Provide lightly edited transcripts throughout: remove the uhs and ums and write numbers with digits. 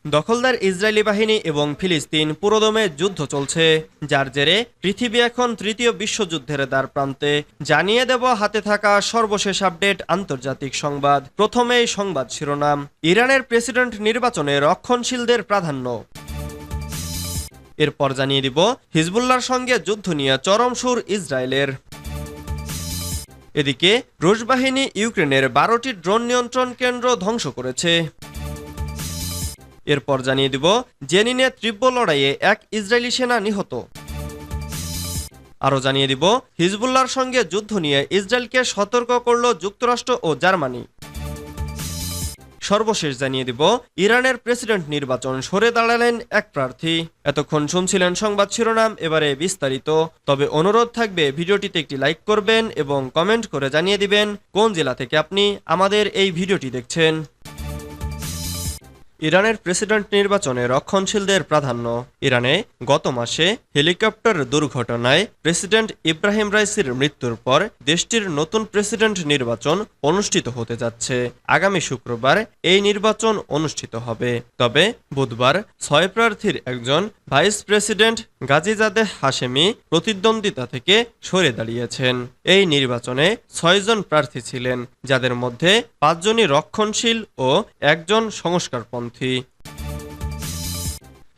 দখলদার ইসরায়েলি বাহিনী এবং ফিলিস্তিন পুরোদমে যুদ্ধ চলছে, যার জেরে পৃথিবী এখন তৃতীয় বিশ্বযুদ্ধের দ্বারপ্রান্তে। জানিয়ে দেব হাতে থাকা সর্বশেষ আপডেট আন্তর্জাতিক সংবাদ। প্রথমেই সংবাদ শিরোনাম। ইরানের প্রেসিডেন্ট নির্বাচনে রক্ষণশীলদের প্রাধান্য। এরপর জানিয়ে দিব হিজবুল্লাহর সঙ্গে যুদ্ধ নিয়ে চরম সুর ইসরায়েলের। এদিকে রুশ বাহিনী ইউক্রেনের 12টি ড্রোন নিয়ন্ত্রণ কেন্দ্র ধ্বংস করেছে। এরপর জানিয়ে দিব জেনিনে তীব্র লড়াইয়ে এক ইসরায়েলি সেনা নিহত। আরও জানিয়ে দিব হিজবুল্লাহর সঙ্গে যুদ্ধ নিয়ে ইসরায়েলকে সতর্ক করল যুক্তরাষ্ট্র ও জার্মানি। সর্বশেষ জানিয়ে দিব ইরানের প্রেসিডেন্ট নির্বাচন সরে দাঁড়ালেন এক প্রার্থী। এতক্ষণ শুনছিলেন সংবাদ শিরোনাম, এবারে বিস্তারিত। তবে অনুরোধ থাকবে ভিডিওটিতে একটি লাইক করবেন এবং কমেন্ট করে জানিয়ে দিবেন কোন জেলা থেকে আপনি আমাদের এই ভিডিওটি দেখছেন। ইরানের প্রেসিডেন্ট নির্বাচনে রক্ষণশীলদের প্রাধান্য। ইরানে গত মাসে হেলিকপ্টার দুর্ঘটনায় প্রেসিডেন্ট ইব্রাহিম রাইসির মৃত্যুর পর দেশটির নতুন প্রেসিডেন্ট নির্বাচন অনুষ্ঠিত হতে যাচ্ছে। আগামী শুক্রবার এই নির্বাচন অনুষ্ঠিত হবে। তবে বুধবার 6 প্রার্থীর একজন ভাইস প্রেসিডেন্ট গাজিজাদেহ হাশেমি প্রতিদ্বন্দ্বিতা থেকে সরে দাঁড়িয়েছেন। এই নির্বাচনে 6 জন প্রার্থী ছিলেন, যাদের মধ্যে 5 জনই রক্ষণশীল ও একজন সংস্কারপন্থী।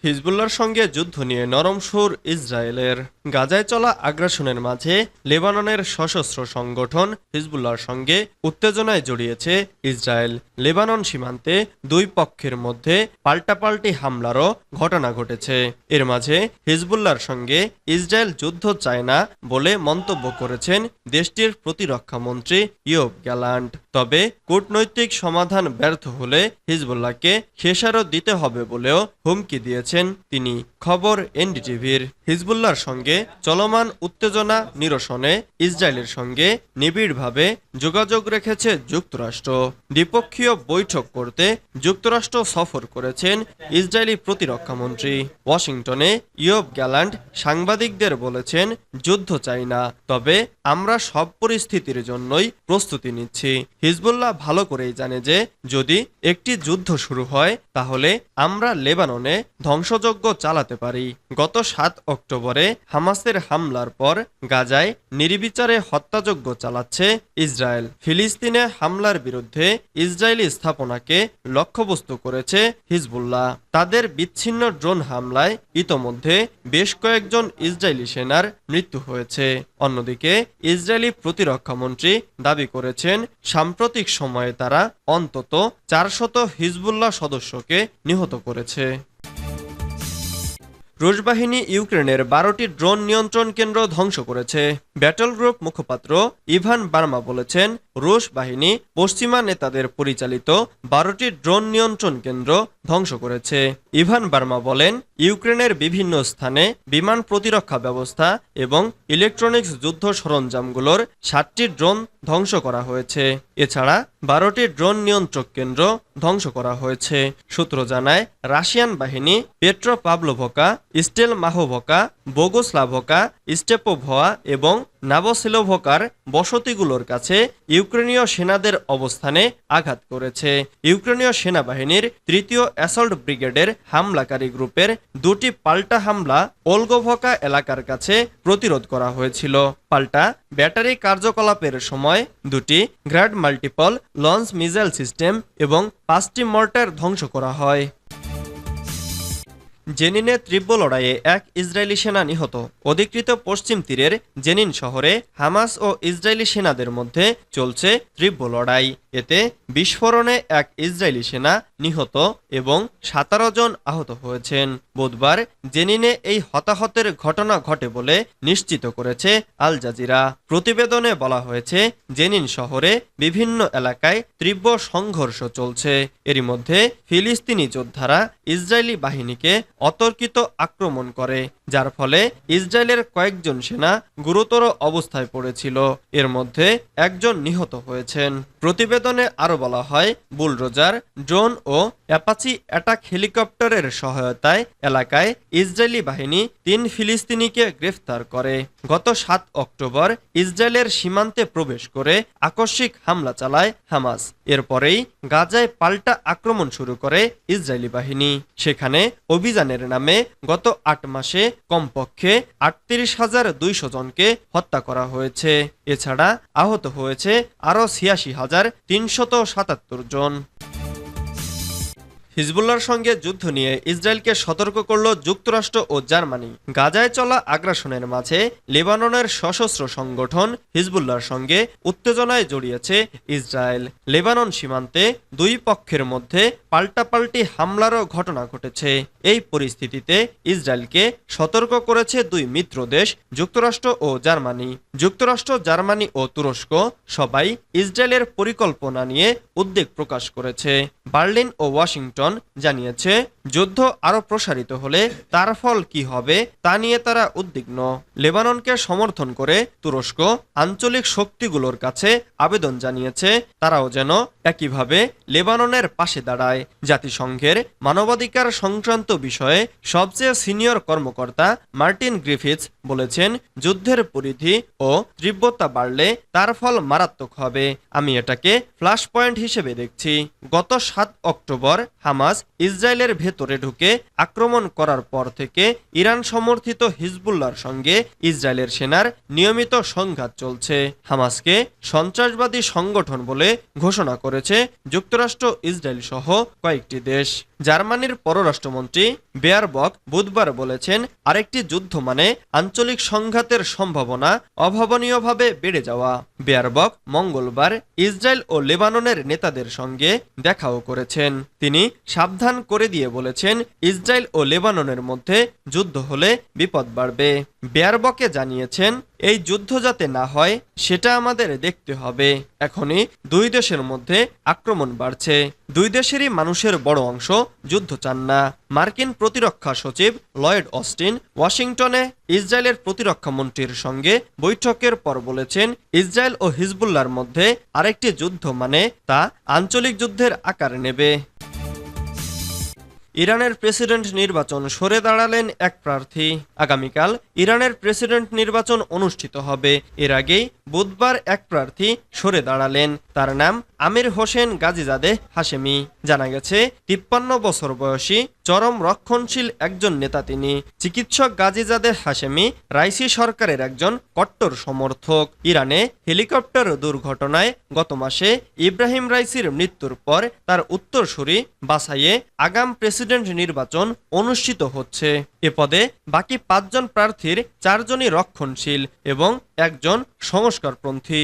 হিজবুল্লাহর সঙ্গে যুদ্ধ নিয়ে নরম সুর ইসরায়েলের। গাজায় চলা আগ্রাসনের মাঝে লেবাননের সশস্ত্র সংগঠন হিজবুল্লাহর সঙ্গে উত্তেজনায় জড়িয়েছে ইসরায়েল। লেবানন সীমান্তে দুই পক্ষের মধ্যে পাল্টাপাল্টি হামলারও ঘটনা ঘটেছে। এর মাঝে হিজবুল্লাহর সঙ্গে ইসরায়েল যুদ্ধ চায় না বলে মন্তব্য করেছেন দেশটির প্রতিরক্ষা মন্ত্রী ইয়োব গ্যালান্ট। তবে কূটনৈতিক সমাধান ব্যর্থ হলে হিজবুল্লাহকে খেসারত দিতে হবে বলেও হুমকি দিয়েছেন তিনি। খবর এনডিটিভির। হিজবুল্লাহর সঙ্গে চলমান উত্তেজনা নিরসনে ইসরায়েলের সঙ্গে নিবিড়ভাবে যোগাযোগ রেখেছে যুক্তরাষ্ট্র। দ্বিপক্ষীয় বৈঠক করতে যুক্তরাষ্ট্র সফর করেছেন ইসরায়েলি প্রতিরক্ষা মন্ত্রী। ওয়াশিংটনে ইয়োব গ্যালান্ট সাংবাদিকদের বলেছেন, যুদ্ধ চাই না, তবে আমরা সব পরিস্থিতির জন্যই প্রস্তুতি নিচ্ছি। হিজবুল্লাহ ভালো করেই জানে যে যদি একটি যুদ্ধ শুরু হয় তাহলে আমরা লেবাননে ধ্বংসযজ্ঞ চালাতে পারি। গত 7 অক্টোবরে হামাসের হামলার পর গাজায় নির্বিচারে হত্যাযজ্ঞ চালাচ্ছে ইসরায়েল। ফিলিস্তিনে হামলার বিরুদ্ধে ইসরায়েলি স্থাপনাকে লক্ষ্যবস্তু করেছে হিজবুল্লাহ। তাদের বিচ্ছিন্ন ড্রোন হামলায় ইতোমধ্যে বেশ কয়েকজন ইসরায়েলি সেনার মৃত্যু হয়েছে। অন্যদিকে ইসরায়েলি প্রতিরক্ষা মন্ত্রী দাবি করেছেন সাম্প্রতিক সময়ে তারা অন্তত 400 হিজবুল্লাহ সদস্যকে নিহত করেছে। রুশ বাহিনী ইউক্রেনের 12টি ড্রোন নিয়ন্ত্রণ কেন্দ্র ধ্বংস করেছে। ব্যাটল গ্রুপ মুখপাত্র ইভান বার্মা বলেছেন, রুশ বাহিনী পশ্চিমা নেতাদের পরিচালিত 12টি ড্রোন নিয়ন্ত্রণ কেন্দ্র ধ্বংস করেছে। ইভান বার্মা বলেন, ইউক্রেনের বিভিন্ন স্থানে বিমান প্রতিরক্ষা ব্যবস্থা এবং ইলেকট্রনিক্স যুদ্ধ সরঞ্জামগুলোর 7টি ড্রোন ধ্বংস করা হয়েছে। এছাড়া 12টি ড্রোন নিয়ন্ত্রক কেন্দ্র ধ্বংস করা হয়েছে। সূত্র জানায়, রাশিয়ান বাহিনী পেট্রোপাভলোভকা, স্টেলমাহোভকা, বোগোস্লাভকা, স্টেপোভয়া এবং নাভোসিলোভকার বসতিগুলোর কাছে ইউক্রেনীয় সেনাদের অবস্থানে আঘাত করেছে। ইউক্রেনীয় সেনাবাহিনীর 3য় অ্যাসল্ট ব্রিগেডের হামলাকারী গ্রুপের 2টি পাল্টা হামলা ওলগোভকা এলাকার কাছে প্রতিরোধ করা হয়েছিল। পাল্টা ব্যাটারি কার্যকলাপের সময় 2টি grad multiple launch missile system এবং 5টি মর্টার ধ্বংস করা হয়। জেনিনে তীব্র লড়াইয়ে এক ইসরায়েলি সেনা নিহত। অধিকৃত পশ্চিম তীরের জেনিন শহরে হামাস ও ইসরায়েলি সেনাদের মধ্যে চলছে তীব্র লড়াই। এতে বিস্ফোরণে এক ইসরায়েলি সেনা নিহত এবং 17 জন আহত হয়েছেন। বুধবার জেনিনে এই হতাহতের ঘটনা ঘটে বলে নিশ্চিত করেছে আল জাজিরা। প্রতিবেদনে বলা হয়েছে, জেনিন শহরে বিভিন্ন এলাকায় তীব্র সংঘর্ষ চলছে। এরই মধ্যে ফিলিস্তিনি যোদ্ধারা ইসরায়েলি বাহিনীকে অতর্কিত আক্রমণ করে। যার ফলে ইসরায়েলের কয়েকজন সেনা গুরুতর অবস্থায় পড়েছিল। এর মধ্যে একজন নিহত হয়েছেন। প্রতিবেদনে আরও বলা হয়, বুলডোজার, ড্রোন ও অ্যাপাচি অ্যাটাক হেলিকপ্টারের সহায়তায় এলাকায় ইসরায়েলি বাহিনী ৩ ফিলিস্তিনিকে গ্রেফতার করে। গত ৭ অক্টোবর ইসরায়েলের সীমান্তে প্রবেশ করে আকস্মিক হামলা চালায় হামাস। এরপরেই গাজায় পাল্টা আক্রমণ শুরু করে ইসরায়েলি বাহিনী। সেখানে অভিযানের নামে গত ৮ মাসে কমপক্ষে ৩৮,২০০ জনকে হত্যা করা হয়েছে। এছাড়া আহত হয়েছে আরও ৮৬,৩৭৭ জন। হিজবুল্লাহর সঙ্গে যুদ্ধ নিয়ে ইসরায়েলকে সতর্ক করল যুক্তরাষ্ট্র ও জার্মানি। গাজায় চলা আগ্রাসনের মাঝে লেবাননের সশস্ত্র সংগঠন হিজবুল্লাহর সঙ্গে উত্তেজনায় জড়িয়েছে ইসরায়েল। লেবানন সীমান্তে দুই পক্ষের মধ্যে পাল্টাপাল্টি হামলারও ঘটনা ঘটেছে। এই পরিস্থিতিতে ইসরায়েলকে সতর্ক করেছে দুই মিত্র দেশ যুক্তরাষ্ট্র ও জার্মানি। যুক্তরাষ্ট্র, জার্মানি ও তুরস্ক সবাই ইসরায়েলের পরিকল্পনা নিয়ে উদ্বেগ প্রকাশ করেছে। বার্লিন ও ওয়াশিংটন জানিয়েছে, যুদ্ধ আরও প্রসারিত হলে তার ফল কি হবে তা নিয়ে তারা উদ্বিগ্ন। লেবাননকে সমর্থন করে তুরস্ক আঞ্চলিক শক্তিগুলোর কাছে আবেদন জানিয়েছে তারাও যেন একইভাবে লেবাননের পাশে দাঁড়ায়। জাতিসংঘের মানবাধিকার সংক্রান্ত বিষয়ে সবচেয়ে সিনিয়র কর্মকর্তা মার্টিন গ্রিফিথস বলেছেন, যুদ্ধের পরিধি ও তীব্রতা বাড়লে তার ফল মারাত্মক হবে। আমি এটাকে ফ্ল্যাশ পয়েন্ট হিসেবে দেখছি। গত ৭ অক্টোবর হামাস ইসরায়েলের ভেতরে ঢুকে আক্রমণ করার পর থেকে ইরান সমর্থিত হিজবুল্লাহর সঙ্গে ইসরায়েলের সেনার নিয়মিত সংঘাত চলছে। হামাসকে সন্ত্রাসবাদী সংগঠন বলে ঘোষণা করেছে যুক্তরাষ্ট্র, ইসরায়েল সহ কয়েকটি দেশ। জার্মানির পররাষ্ট্রমন্ত্রী বেয়ারবক বুধবার বলেছেন, আরেকটি যুদ্ধ মানে আঞ্চলিক সংঘাতের সম্ভাবনা অভাবনীয়ভাবে বেড়ে যাওয়া। বেয়ারবক মঙ্গলবার ইসরায়েল ও লেবাননের নেতাদের সঙ্গে দেখাও করেছেন। তিনি সাবধান করে দিয়ে বলেছেন, ইসরায়েল ও লেবাননের মধ্যে যুদ্ধ হলে বিপদ বাড়বে। বেয়ারবকে জানিয়েছেন, এই যুদ্ধ যাতে না হয় সেটা আমাদের দেখতে হবে। এখনই দুই দেশের মধ্যে আক্রমণ বাড়ছে। দুই দেশেরই মানুষের বড় অংশ যুদ্ধ চান না। মার্কিন প্রতিরক্ষা সচিব লয়েড অস্টিন ওয়াশিংটনে ইসরায়েলের প্রতিরক্ষা মন্ত্রীর সঙ্গে বৈঠকের পর বলেছেন, ইসরায়েল ও হিজবুল্লাহর মধ্যে আরেকটি যুদ্ধ মানে তা আঞ্চলিক যুদ্ধের আকার নেবে। ইরানের প্রেসিডেন্ট নির্বাচন সরে দাঁড়ালেন এক প্রার্থী। আগামীকাল ইরানের প্রেসিডেন্ট নির্বাচন অনুষ্ঠিত হবে। এর আগেই বুধবার এক প্রার্থী সরে দাঁড়ালেন। তার নাম আমির হোসেন গাজিজাদে হাশেমি। জানা গেছে, ৫৩ বছর বয়সী চরম রক্ষণশীল একজন নেতা তিনি। চিকিৎসক গাজিজাদে হাশেমি রাইসি সরকারের একজন কট্টর সমর্থক। ইরানে হেলিকপ্টার দুর্ঘটনায় গত মাসে ইব্রাহিম রাইসির মৃত্যুর পর তার উত্তরসূরি বাছাইয়ে আগাম প্রেসিডেন্ট নির্বাচন অনুষ্ঠিত হচ্ছে। এ পদে বাকি ৫ জন প্রার্থীর ৪ জনই রক্ষণশীল এবং একজন সংস্কারপন্থী।